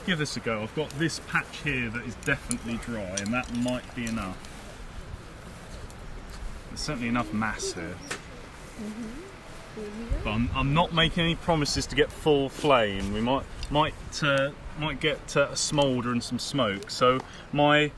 give this a go. I've got this patch here that is definitely dry, and that might be enough. There's certainly enough mass here. But I'm not making any promises to get full flame. We might get a smoulder and some smoke. So I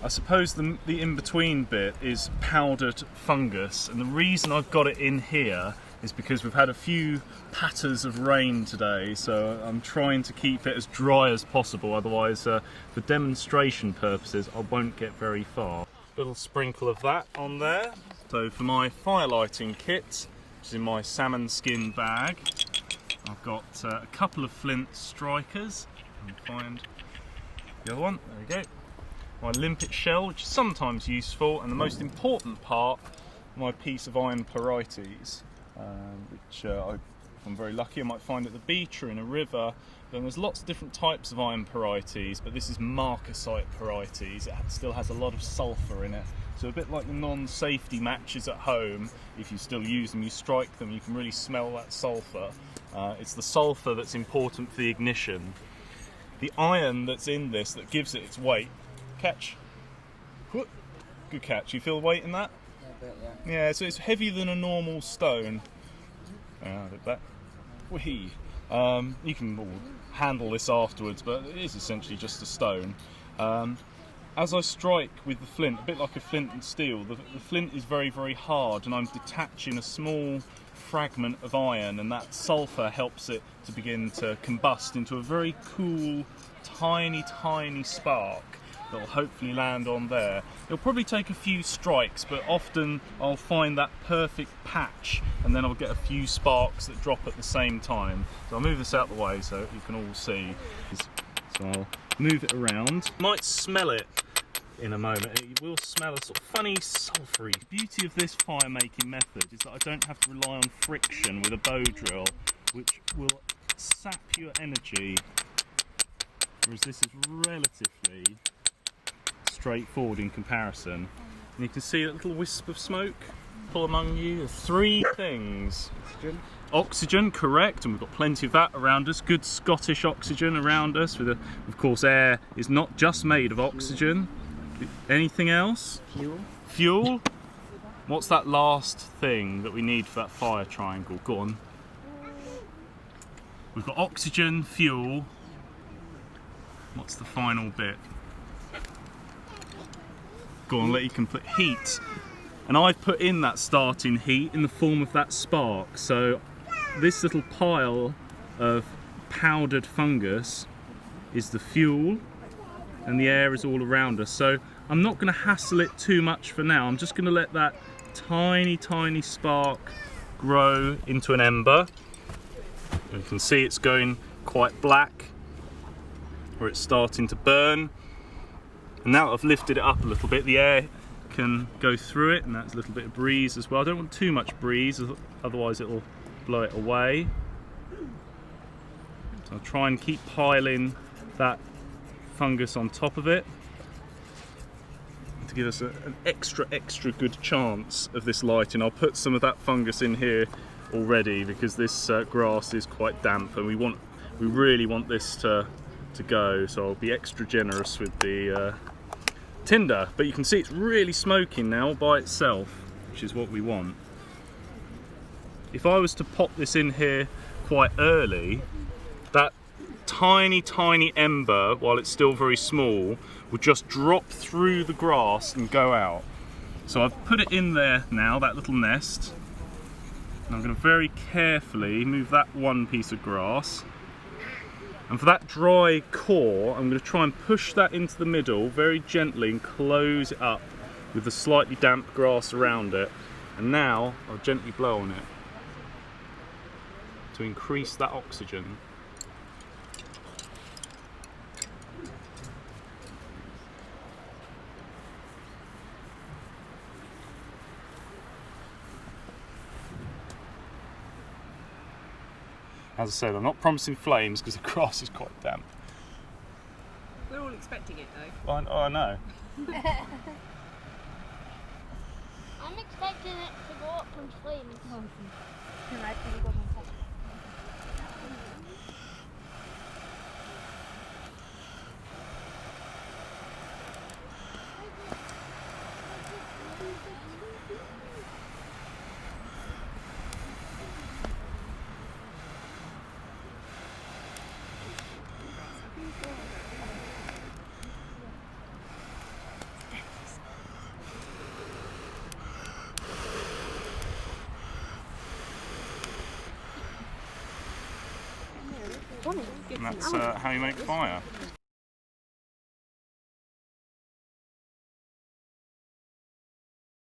suppose the in-between bit is powdered fungus, and the reason I've got it in here is because we've had a few patters of rain today, so I'm trying to keep it as dry as possible, otherwise for demonstration purposes I won't get very far. Little sprinkle of that on there. So for my fire lighting kit, which is in my salmon skin bag, I've got a couple of flint strikers. I'll find the other one, there we go. My limpet shell, which is sometimes useful, and the most important part, my piece of iron porites, which if I'm very lucky I might find at the beach or in a river. Then there's lots of different types of iron porites, but this is marcasite porites. It still has a lot of sulphur in it. So a bit like the non-safety matches at home, if you still use them, you strike them, you can really smell that sulphur. It's the sulphur that's important for the ignition. The iron that's in this that gives it its weight. Catch. Good catch. You feel the weight in that? Yeah, a bit, yeah. Yeah, so it's heavier than a normal stone. Like that. Whee! You can handle this afterwards, but it is essentially just a stone. As I strike with the flint, a bit like a flint and steel, the flint is very, very hard, and I'm detaching a small fragment of iron, and that sulphur helps it to begin to combust into a very cool, tiny, tiny spark that will hopefully land on there. It'll probably take a few strikes, but often I'll find that perfect patch, and then I'll get a few sparks that drop at the same time. So I'll move this out of the way so you can all see. So I'll move it around. You might smell it in a moment. You will smell a sort of funny sulphury. The beauty of this fire making method is that I don't have to rely on friction with a bow drill, which will sap your energy, whereas this is relatively straightforward in comparison. And you can see that little wisp of smoke pull among you. Three things. Oxygen, correct, and we've got plenty of that around us. Good Scottish oxygen around us. Of course, air is not just made of oxygen. Anything else? Fuel. What's that last thing that we need for that fire triangle? Go on. We've got oxygen, fuel. What's the final bit? Go on, let you complete heat. And I've put in that starting heat in the form of that spark. So this little pile of powdered fungus is the fuel, and the air is all around us. So I'm not going to hassle it too much for now. I'm just going to let that tiny, tiny spark grow into an ember. And you can see it's going quite black, or it's starting to burn. And now that I've lifted it up a little bit, the air can go through it, and that's a little bit of breeze as well. I don't want too much breeze, otherwise it'll blow it away. So I'll try and keep piling that fungus on top of it to give us an extra good chance of this lighting. I'll put some of that fungus in here already because this grass is quite damp, and we really want this to go, so I'll be extra generous with the tinder. But you can see it's really smoking now by itself, which is what we want. If I was to pop this in here quite early, that tiny ember, while it's still very small, would just drop through the grass and go out. So I've put it in there now, that little nest, and I'm going to very carefully move that one piece of grass. And for that dry core, I'm going to try and push that into the middle very gently and close it up with the slightly damp grass around it. And now I'll gently blow on it to increase that oxygen. As I said, I'm not promising flames because the grass is quite damp. We're all expecting it though. I know. I'm expecting it to go up in flames. And that's how you make fire.